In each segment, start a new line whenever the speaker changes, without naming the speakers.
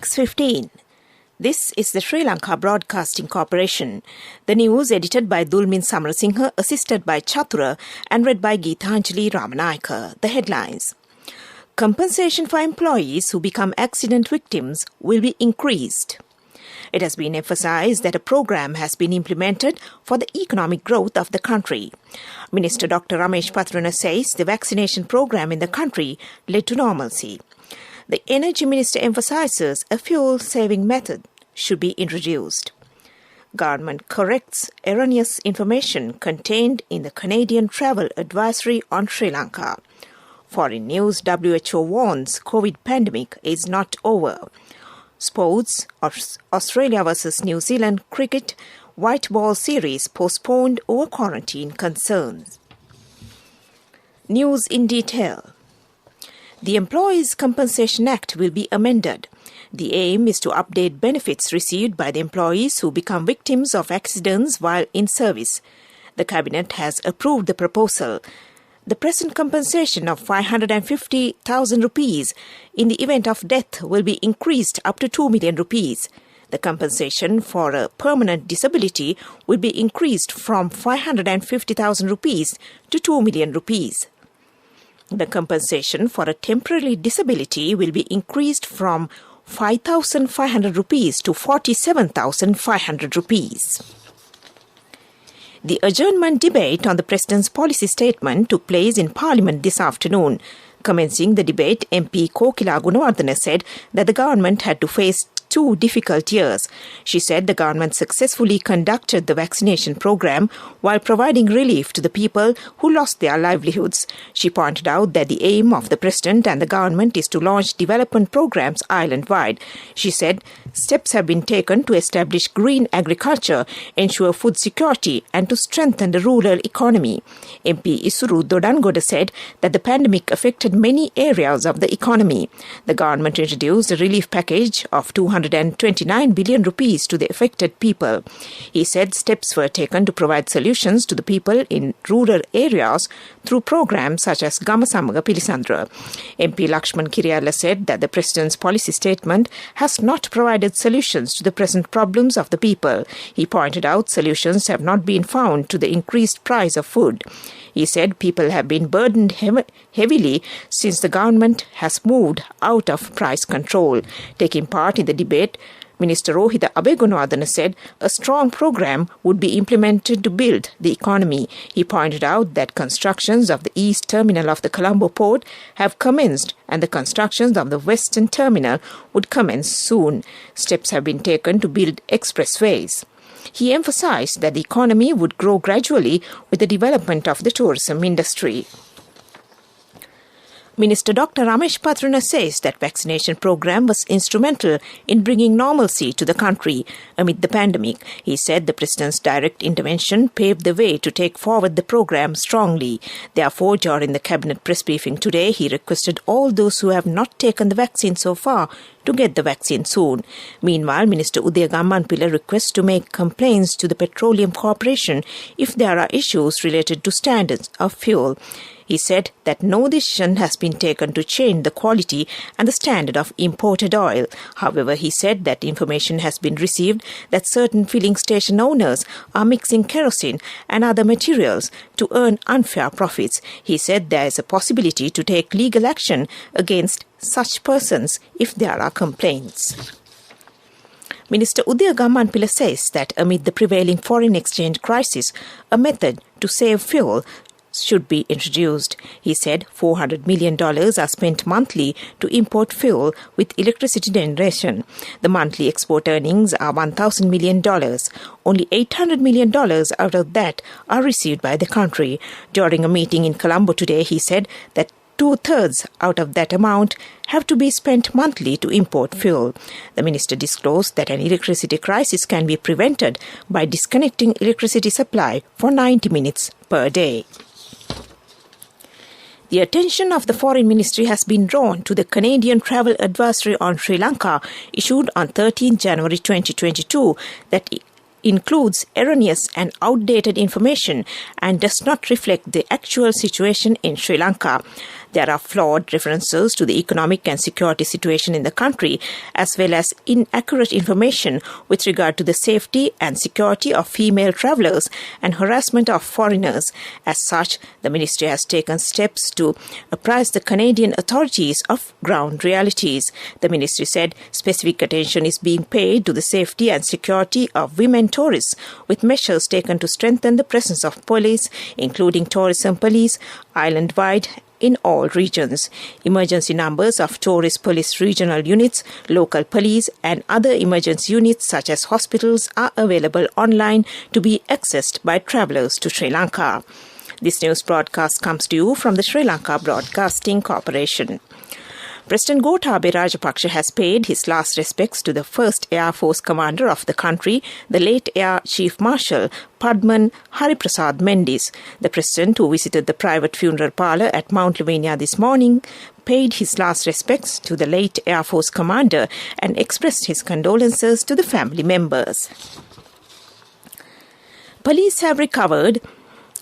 6:15. This is the Sri Lanka Broadcasting Corporation. The news edited by Dulmin Samarasinghe, assisted by Chatura, and read by Geethanjali Ramanayaka. The headlines. Compensation for employees who become accident victims will be increased. It has been emphasized that a program has been implemented for the economic growth of the country. Minister Dr. Ramesh Patrana says the vaccination program in the country led to normalcy. The Energy Minister emphasizes a fuel-saving method should be introduced. Government corrects erroneous information contained in the Canadian Travel Advisory on Sri Lanka. Foreign news, WHO warns COVID pandemic is not over. Sports, Australia vs New Zealand cricket white ball series postponed over quarantine concerns. News in detail. The Employees' Compensation Act will be amended. The aim is to update benefits received by the employees who become victims of accidents while in service. The Cabinet has approved the proposal. The present compensation of 550,000 rupees in the event of death will be increased up to 2 million rupees. The compensation for a permanent disability will be increased from 550,000 rupees to 2 million rupees. The compensation for a temporary disability will be increased from 5,500 rupees to 47,500 rupees. The adjournment debate on the President's policy statement took place in Parliament this afternoon. Commencing the debate, MP Kokila Gunawardena said that the government had to face 2 difficult years. She said the government successfully conducted the vaccination program while providing relief to the people who lost their livelihoods. She pointed out that the aim of the President and the government is to launch development programs island-wide. She said steps have been taken to establish green agriculture, ensure food security and to strengthen the rural economy. MP Isuru Dodangoda said that the pandemic affected many areas of the economy. The government introduced a relief package of 229 billion rupees to the affected people. He said steps were taken to provide solutions to the people in rural areas through programs such as Gamasamaga Pilisandra. MP Lakshman Kiriyala said that the President's policy statement has not provided solutions to the present problems of the people. He pointed out solutions have not been found to the increased price of food. He said people have been burdened heavily since the government has moved out of price control. Taking part in the debate, Minister Rohitha Abegunawardena said a strong program would be implemented to build the economy. He pointed out that constructions of the east terminal of the Colombo port have commenced and the constructions of the western terminal would commence soon. Steps have been taken to build expressways. He emphasized that the economy would grow gradually with the development of the tourism industry. Minister Dr. Ramesh Patrana says that vaccination program was instrumental in bringing normalcy to the country amid the pandemic. He said the President's direct intervention paved the way to take forward the program strongly. Therefore, during the Cabinet press briefing today, he requested all those who have not taken the vaccine so far to get the vaccine soon. Meanwhile, Minister Udaya Gammanpila requests to make complaints to the Petroleum Corporation if there are issues related to standards of fuel. He said that no decision has been taken to change the quality and the standard of imported oil. However, he said that information has been received that certain filling station owners are mixing kerosene and other materials to earn unfair profits. He said there is a possibility to take legal action against such persons if there are complaints. Minister Udaya Gammanpila says that amid the prevailing foreign exchange crisis, a method to save fuel should be introduced. He said $400 million are spent monthly to import fuel with electricity generation. The monthly export earnings are $1,000 million. Only $800 million out of that are received by the country. During a meeting in Colombo today, he said that 2/3 out of that amount have to be spent monthly to import fuel. The minister disclosed that an electricity crisis can be prevented by disconnecting electricity supply for 90 minutes per day. The attention of the Foreign Ministry has been drawn to the Canadian Travel Advisory on Sri Lanka issued on 13 January 2022 that includes erroneous and outdated information and does not reflect the actual situation in Sri Lanka. There are flawed references to the economic and security situation in the country, as well as inaccurate information with regard to the safety and security of female travellers and harassment of foreigners. As such, the ministry has taken steps to apprise the Canadian authorities of ground realities. The ministry said specific attention is being paid to the safety and security of women tourists, with measures taken to strengthen the presence of police, including tourism police, island-wide in all regions. Emergency numbers of tourist police regional units, local police and other emergency units such as hospitals are available online to be accessed by travellers to Sri Lanka. This news broadcast comes to you from the Sri Lanka Broadcasting Corporation. President Gotabaya Rajapaksa has paid his last respects to the first Air Force commander of the country, the late Air Chief Marshal Padman Hariprasad Mendis. The president, who visited the private funeral parlour at Mount Lavinia this morning, paid his last respects to the late Air Force commander and expressed his condolences to the family members. Police have recovered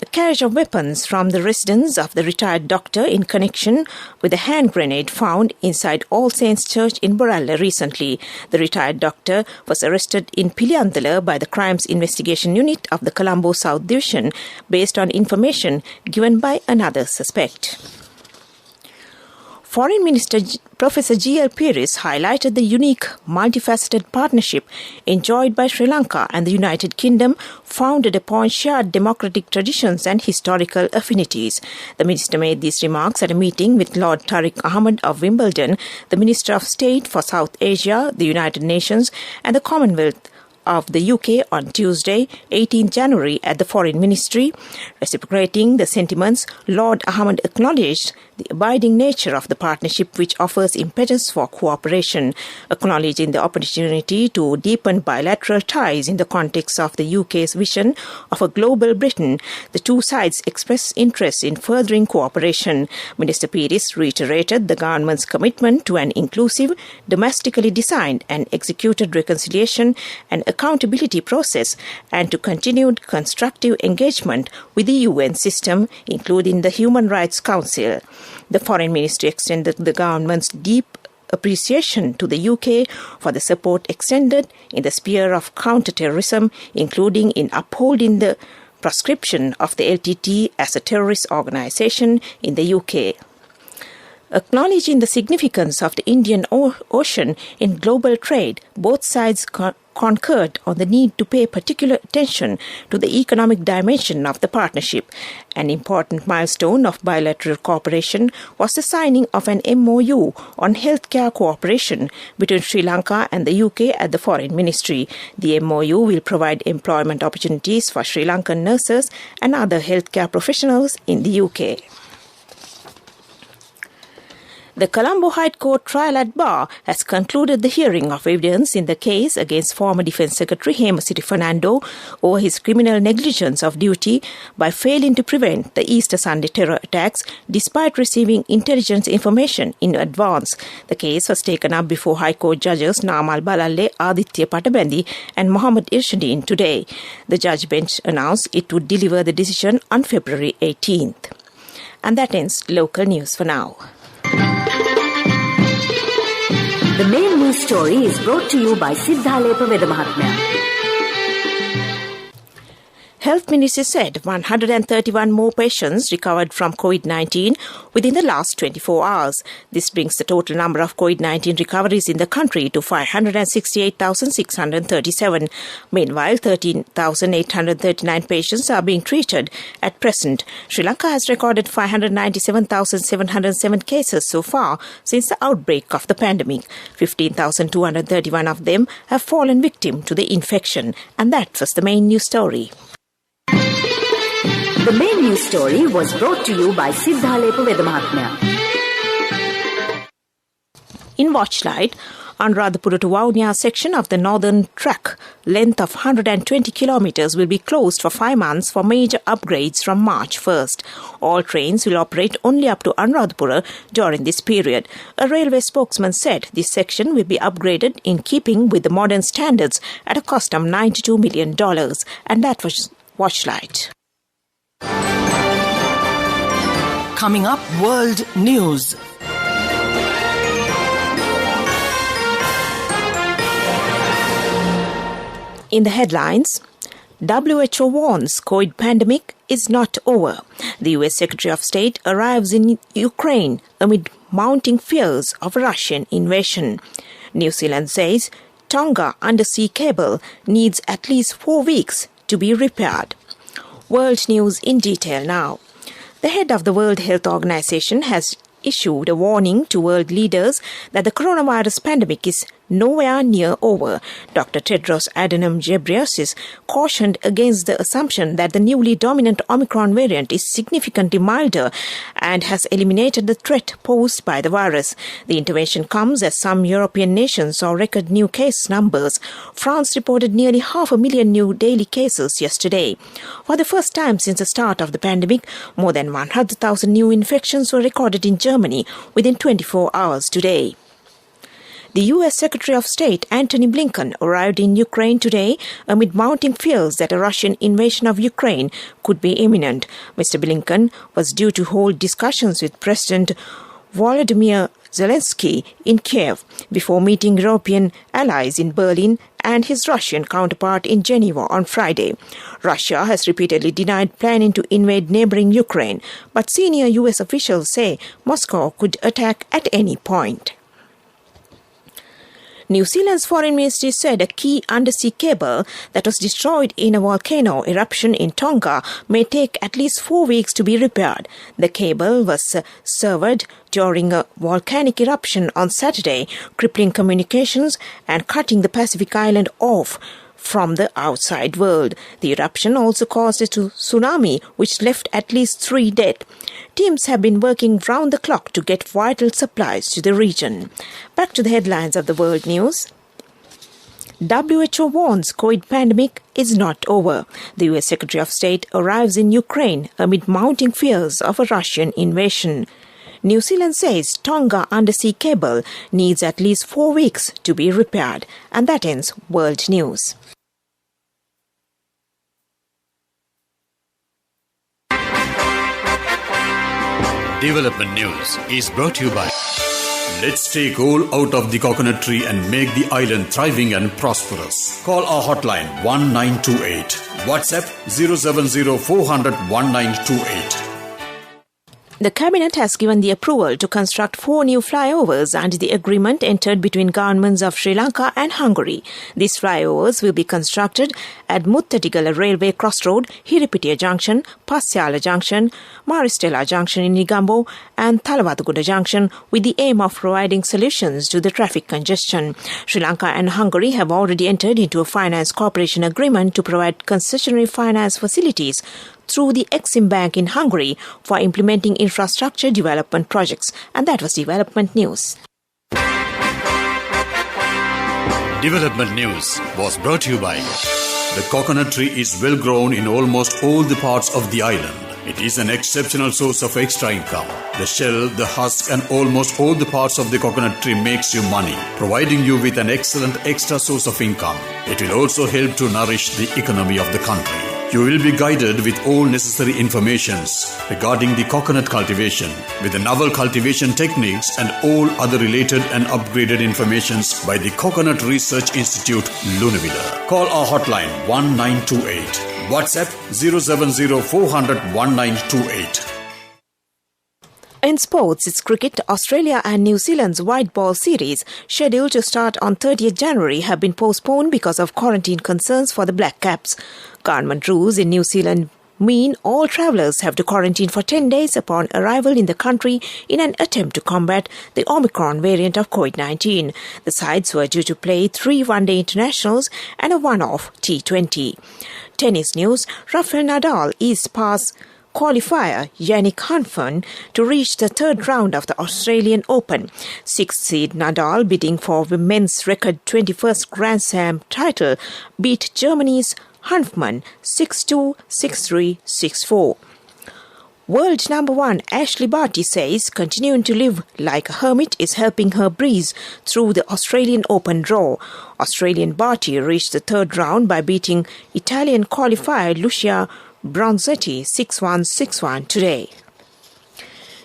a cache of weapons from the residence of the retired doctor in connection with a hand grenade found inside All Saints Church in Boralla recently. The retired doctor was arrested in Pilianthala by the Crimes Investigation Unit of the Colombo South Division based on information given by another suspect. Foreign Minister Professor G.L. Peiris highlighted the unique, multifaceted partnership enjoyed by Sri Lanka and the United Kingdom, founded upon shared democratic traditions and historical affinities. The minister made these remarks at a meeting with Lord Tariq Ahmad of Wimbledon, the Minister of State for South Asia, the United Nations and the Commonwealth of the UK on Tuesday, 18 January at the Foreign Ministry. Reciprocating the sentiments, Lord Ahmad acknowledged the abiding nature of the partnership, which offers impetus for cooperation. Acknowledging the opportunity to deepen bilateral ties in the context of the UK's vision of a global Britain, the two sides expressed interest in furthering cooperation. Minister Peiris reiterated the government's commitment to an inclusive, domestically designed and executed reconciliation and accountability process and to continued constructive engagement with the UN system, including the Human Rights Council. The Foreign Ministry extended the government's deep appreciation to the UK for the support extended in the sphere of counter-terrorism, including in upholding the proscription of the LTT as a terrorist organisation in the UK. Acknowledging the significance of the Indian Ocean in global trade, both sides concurred on the need to pay particular attention to the economic dimension of the partnership. An important milestone of bilateral cooperation was the signing of an MOU on healthcare cooperation between Sri Lanka and the UK at the Foreign Ministry. The MOU will provide employment opportunities for Sri Lankan nurses and other healthcare professionals in the UK. The Colombo High Court trial at bar has concluded the hearing of evidence in the case against former Defence Secretary Hemasiri Fernando over his criminal negligence of duty by failing to prevent the Easter Sunday terror attacks despite receiving intelligence information in advance. The case was taken up before High Court judges Namal Balalle, Aditya Patabandi and Mohammad Irshadeen today. The judge bench announced it would deliver the decision on February 18th. And that ends local news for now.
The main news story is brought to you by Siddhalepa Vedamahatmya.
Health Ministry said 131 more patients recovered from COVID-19 within the last 24 hours. This brings the total number of COVID-19 recoveries in the country to 568,637. Meanwhile, 13,839 patients are being treated at present. Sri Lanka has recorded 597,707 cases so far since the outbreak of the pandemic. 15,231 of them have fallen victim to the infection. And that was the main news story.
The main news story was brought to you by Siddhalepa Vedamahatmya.
In Watchlight, Anuradhapura to Vavuniya section of the northern track, length of 120 kilometres, will be closed for 5 months for major upgrades from March 1st. All trains will operate only up to Anuradhapura during this period. A railway spokesman said this section will be upgraded in keeping with the modern standards at a cost of $92 million. And that was Watchlight.
Coming up, World News.
In the headlines, WHO warns COVID pandemic is not over. The US Secretary of State arrives in Ukraine amid mounting fears of Russian invasion. New Zealand says Tonga undersea cable needs at least 4 weeks to be repaired. World news in detail now. The head of the World Health Organization has issued a warning to world leaders that the coronavirus pandemic is nowhere near over. Dr. Tedros Adhanom Ghebreyesus cautioned against the assumption that the newly dominant Omicron variant is significantly milder and has eliminated the threat posed by the virus. The intervention comes as some European nations saw record new case numbers. France reported nearly 500,000 new daily cases yesterday. For the first time since the start of the pandemic, more than 100,000 new infections were recorded in Germany within 24 hours today. The U.S. Secretary of State Antony Blinken arrived in Ukraine today amid mounting fears that a Russian invasion of Ukraine could be imminent. Mr. Blinken was due to hold discussions with President Volodymyr Zelensky in Kiev before meeting European allies in Berlin and his Russian counterpart in Geneva on Friday. Russia has repeatedly denied planning to invade neighboring Ukraine, but senior U.S. officials say Moscow could attack at any point. New Zealand's foreign ministry said a key undersea cable that was destroyed in a volcano eruption in Tonga may take at least 4 weeks to be repaired. The cable was severed during a volcanic eruption on Saturday, crippling communications and cutting the Pacific island off from the outside world. The eruption also caused a tsunami which left at least 3 dead. Teams have been working round the clock to get vital supplies to the region. Back to the headlines of the world news. WHO warns COVID pandemic is not over. The US Secretary of State arrives in Ukraine amid mounting fears of a Russian invasion. New Zealand says Tonga undersea cable needs at least 4 weeks to be repaired. And that ends World News.
Development News is brought to you by Let's take all out of the coconut tree and make the island thriving and prosperous. Call our hotline 1928. WhatsApp 070 400 1928.
The Cabinet has given the approval to construct 4 new flyovers under the agreement entered between governments of Sri Lanka and Hungary. These flyovers will be constructed at Muttatigala Railway Crossroad, Hiripitiya Junction, Pasyala Junction, Maristela Junction in Negombo and Thalawathugoda Junction with the aim of providing solutions to the traffic congestion. Sri Lanka and Hungary have already entered into a finance cooperation agreement to provide concessionary finance facilities through the Exim Bank in Hungary for implementing infrastructure development projects. And that was Development News.
Development News was brought to you by the coconut tree is well grown in almost all the parts of the island. It is an exceptional source of extra income. The shell, the husk and almost all the parts of the coconut tree makes you money, providing you with an excellent extra source of income. It will also help to nourish the economy of the country. You will be guided with all necessary informations regarding the coconut cultivation, with the novel cultivation techniques and all other related and upgraded informations by the Coconut Research Institute, Lunavilla. Call our hotline 1928. WhatsApp 070 400 1928.
In sports, it's cricket. Australia and New Zealand's white ball series, scheduled to start on 30th January, have been postponed because of quarantine concerns for the Black Caps. Government rules in New Zealand mean all travellers have to quarantine for 10 days upon arrival in the country in an attempt to combat the Omicron variant of COVID-19. The sides were due to play 3 one-day internationals and a one-off T20. Tennis news, Rafael Nadal eased past qualifier Yannick Hanfmann to reach the 3rd round of the Australian Open. 6th seed Nadal, bidding for the men's record 21st Grand Slam title, beat Germany's Hanfmann 6-2, 6-3, 6-4. World number 1 Ashley Barty says continuing to live like a hermit is helping her breeze through the Australian Open draw. Australian Barty reached the 3rd round by beating Italian qualifier Lucia Bronzetti 6-1, 6-1 today.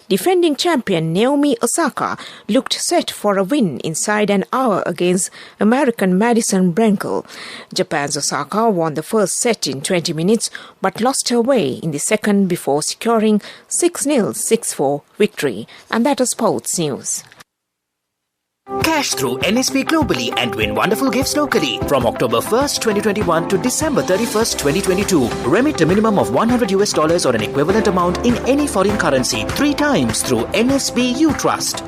Defending champion Naomi Osaka looked set for a win inside an hour against American Madison Brenkel. Japan's Osaka won the first set in 20 minutes but lost her way in the second before securing 6-0, 6-4 victory. And that is sports news.
Cash through NSP globally and win wonderful gifts locally. From October 1st, 2021 to December 31st, 2022. Remit a minimum of $100 or an equivalent amount in any foreign currency 3 times through NSB U Trust.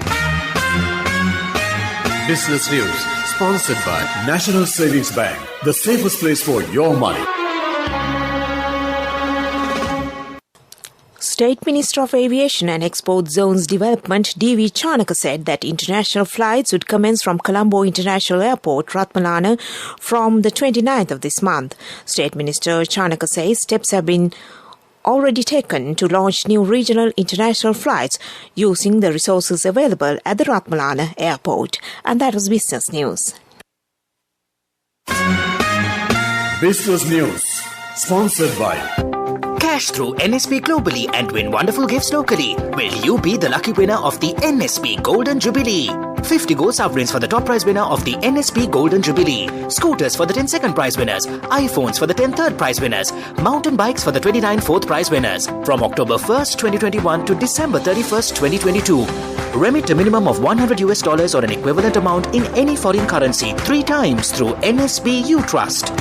Business News, sponsored by National Savings Bank, the safest place for your money.
State Minister of Aviation and Export Zones Development D.V. Chanaka said that international flights would commence from Colombo International Airport, Ratmalana, from the 29th of this month. State Minister Chanaka says steps have been already taken to launch new regional international flights using the resources available at the Ratmalana Airport. And that was Business News.
Business News, sponsored by
Cash through NSP globally and win wonderful gifts locally. Will you be the lucky winner of the NSP Golden Jubilee? 50 gold sovereigns for the top prize winner of the NSP Golden Jubilee. Scooters for the 10 second prize winners. iPhones for the 10 third prize winners. Mountain bikes for the 29 fourth prize winners. From October 1st, 2021 to December 31st, 2022. Remit a minimum of $100 or an equivalent amount in any foreign currency 3 times through NSB U Trust.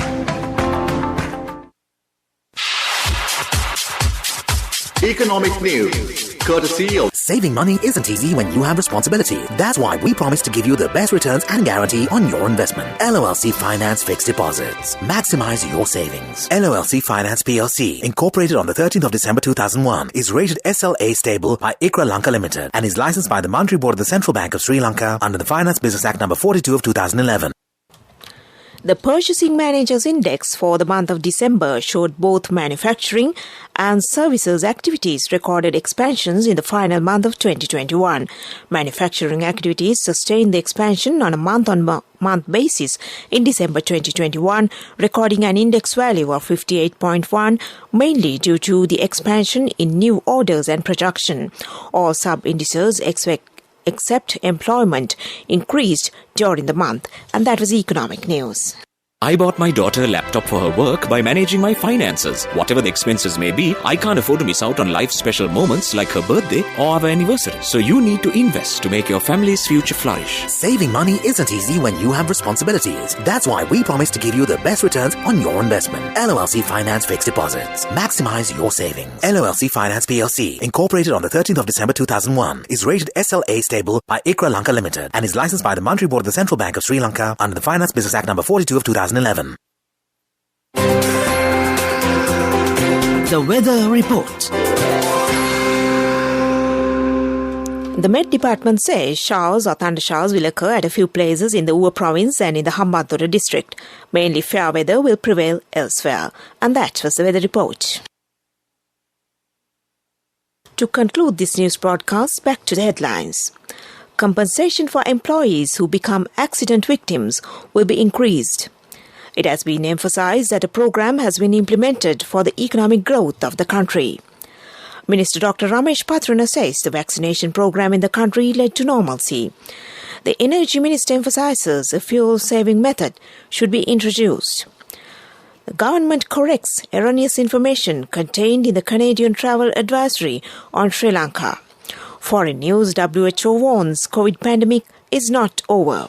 Economic news, courtesy of
Saving money isn't easy when you have responsibility. That's why we promise to give you the best returns and guarantee on your investment. LOLC Finance Fixed Deposits. Maximize your savings. LOLC Finance PLC, incorporated on the 13th of December 2001, is rated SLA stable by ICRA Lanka Limited and is licensed by the Monetary Board of the Central Bank of Sri Lanka under the Finance Business Act number 42 of 2011.
The Purchasing Managers Index for the month of December showed both manufacturing and services activities recorded expansions in the final month of 2021. Manufacturing activities sustained the expansion on a month-on-month basis in December 2021, recording an index value of 58.1, mainly due to the expansion in new orders and production. All sub-indices except employment increased during the month. And that was economic news.
I bought my daughter a laptop for her work by managing my finances. Whatever the expenses may be, I can't afford to miss out on life's special moments like her birthday or our anniversary. So you need to invest to make your family's future flourish.
Saving money isn't easy when you have responsibilities. That's why we promise to give you the best returns on your investment. LOLC Finance Fixed Deposits. Maximize your savings. LOLC Finance PLC, incorporated on the 13th of December 2001, is rated SLA stable by ICRA Lanka Limited and is licensed by the Monetary Board of the Central Bank of Sri Lanka under the Finance Business Act number 42 of 2011.
The Weather Report.
The Met Department says showers or thundershowers will occur at a few places in the Ua province and in the Hambantota district. Mainly fair weather will prevail elsewhere. And that was the Weather Report. To conclude this news broadcast, back to the headlines. Compensation for employees who become accident victims will be increased. It has been emphasized that a program has been implemented for the economic growth of the country. Minister Dr. Ramesh Patrana says the vaccination program in the country led to normalcy. The Energy Minister emphasizes a fuel-saving method should be introduced. The government corrects erroneous information contained in the Canadian Travel Advisory on Sri Lanka. Foreign news, WHO warns COVID pandemic is not over.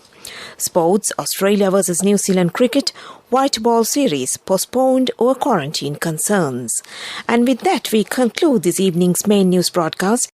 Sports, Australia versus New Zealand cricket, white ball series postponed over quarantine concerns. And with that, we conclude this evening's main news broadcast.